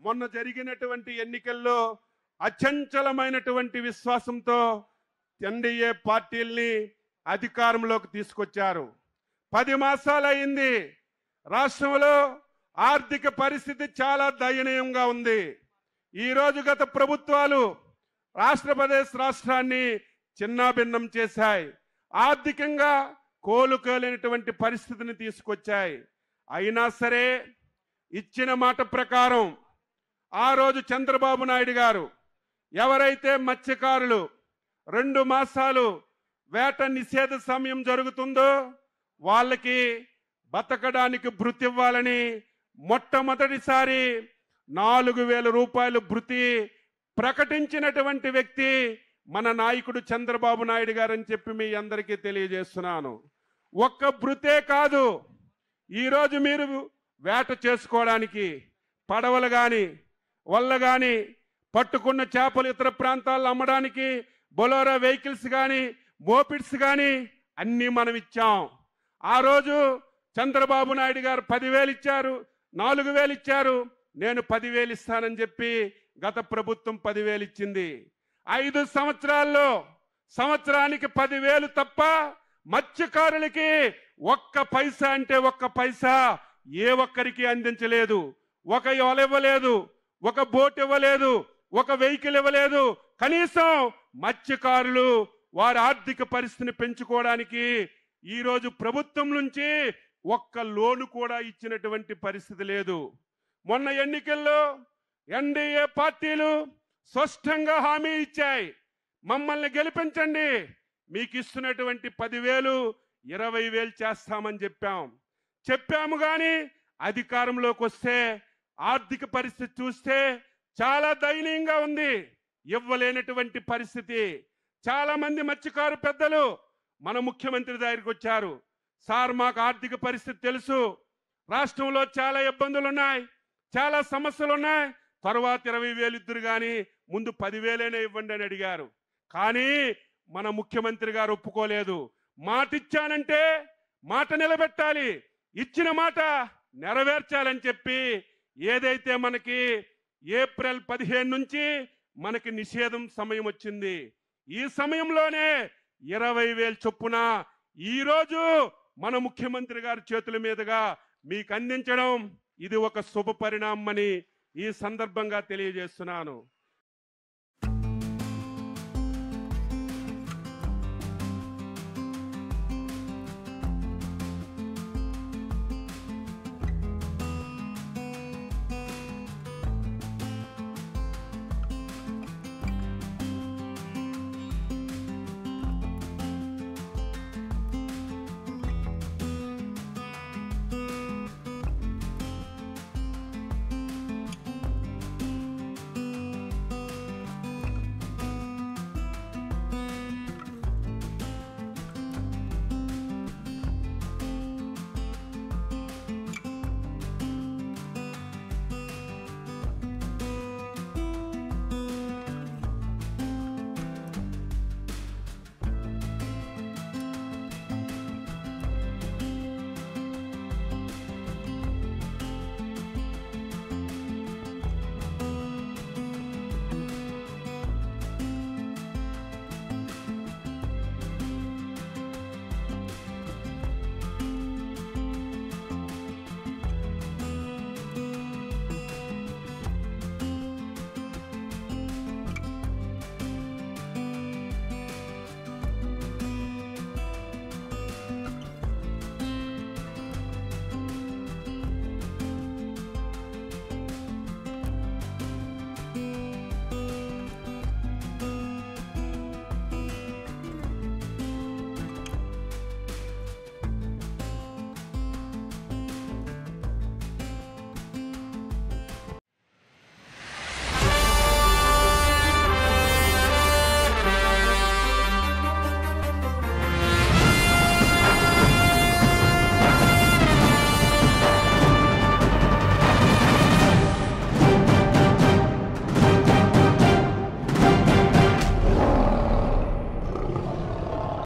మొన్న జరిగినటువంటి ఎన్నికల్లో అచంచలమైనటువంటి విశ్వాసంతో ఎన్డీఏ పార్టీల్ని అధికారంలోకి తీసుకొచ్చారు. 10 మాసాలు అయింది. రాష్ట్రంలో ఆర్థిక పరిస్థితి చాలా దయనీయంగా ఉంది. ఈరోజు గత ప్రభుత్వాలు ఆంధ్రప్రదేశ్ రాష్ట్రాన్ని చిన్నాభిన్నం చేశాయి. ఆర్థికంగా కోలుకోలేనటువంటి పరిస్థితిని తీసుకొచ్చాయి. అయినా సరే ఇచ్చిన మాట ప్రకారం ఆ రోజు చంద్రబాబు నాయుడు గారు ఎవరైతే మత్స్యకారులు 2 మాసాలు వేట నిషేధ సమయం జరుగుతుందో వాళ్ళకి బతకడానికి భృతి ఇవ్వాలని మొట్టమొదటిసారి 4,000 రూపాయలు భృతి ప్రకటించినటువంటి వ్యక్తి మన నాయకుడు చంద్రబాబు నాయుడు గారు అని చెప్పి మీ అందరికీ తెలియజేస్తున్నాను. ఒక్క భృతే కాదు, ఈరోజు మీరు వేట చేసుకోవడానికి పడవలు కానీ వల్ల కానీ పట్టుకున్న చేపలు ఇతర ప్రాంతాల్లో అమ్మడానికి బొలోరో వెహికల్స్ కానీ మోపిడ్స్ కానీ అన్నీ మనం ఇచ్చాం. ఆ రోజు చంద్రబాబు నాయుడు గారు 10,000 ఇచ్చారు, 4,000 ఇచ్చారు. నేను 10,000 ఇస్తానని చెప్పి గత ప్రభుత్వం 10,000 ఇచ్చింది. 5 సంవత్సరాల్లో సంవత్సరానికి 10,000 తప్ప మత్స్యకారులకి ఒక్క పైసా అంటే ఒక్క పైసా ఏ ఒక్కరికి అందించలేదు. ఒక వల ఇవ్వలేదు, ఒక బోట్ ఇవ్వలేదు, ఒక వెహికల్ ఇవ్వలేదు. కనీసం మత్స్యకారులు వారి ఆర్థిక పరిస్థితిని పెంచుకోవడానికి ఈరోజు ప్రభుత్వం నుంచి ఒక్క లోను కూడా ఇచ్చినటువంటి పరిస్థితి లేదు. మొన్న ఎన్నికల్లో ఎన్డీఏ పార్టీలు స్పష్టంగా హామీ ఇచ్చాయి, మమ్మల్ని గెలిపించండి, మీకు ఇస్తున్నటువంటి 10,000 20,000 చేస్తామని చెప్పాము. కానీ అధికారంలోకి వస్తే ఆర్థిక పరిస్థితి చూస్తే చాలా దయనీయంగా ఉంది. ఇవ్వలేనటువంటి పరిస్థితి. చాలా మంది మత్స్యకారు పెద్దలు మన ముఖ్యమంత్రి దగ్గరికి వచ్చారు. సార్, మాకు ఆర్థిక పరిస్థితి తెలుసు, రాష్ట్రంలో చాలా ఇబ్బందులు ఉన్నాయి, చాలా సమస్యలు ఉన్నాయి, తర్వాత 20,000 ఇద్దరు కానీ ముందు 10,000 ఇవ్వండి అని అడిగారు. కానీ మన ముఖ్యమంత్రి గారు ఒప్పుకోలేదు. మాట ఇచ్చానంటే మాట నిలబెట్టాలి, ఇచ్చిన మాట నెరవేర్చాలని చెప్పి ఏదైతే మనకి ఏప్రిల్ 15 నుంచి మనకి నిషేధం సమయం వచ్చింది. ఈ సమయంలోనే 20,000 చొప్పున ఈరోజు మన ముఖ్యమంత్రి గారి చేతుల మీదుగా మీకు అందించడం ఇది ఒక శుభ పరిణామం అని ఈ సందర్భంగా తెలియజేస్తున్నాను.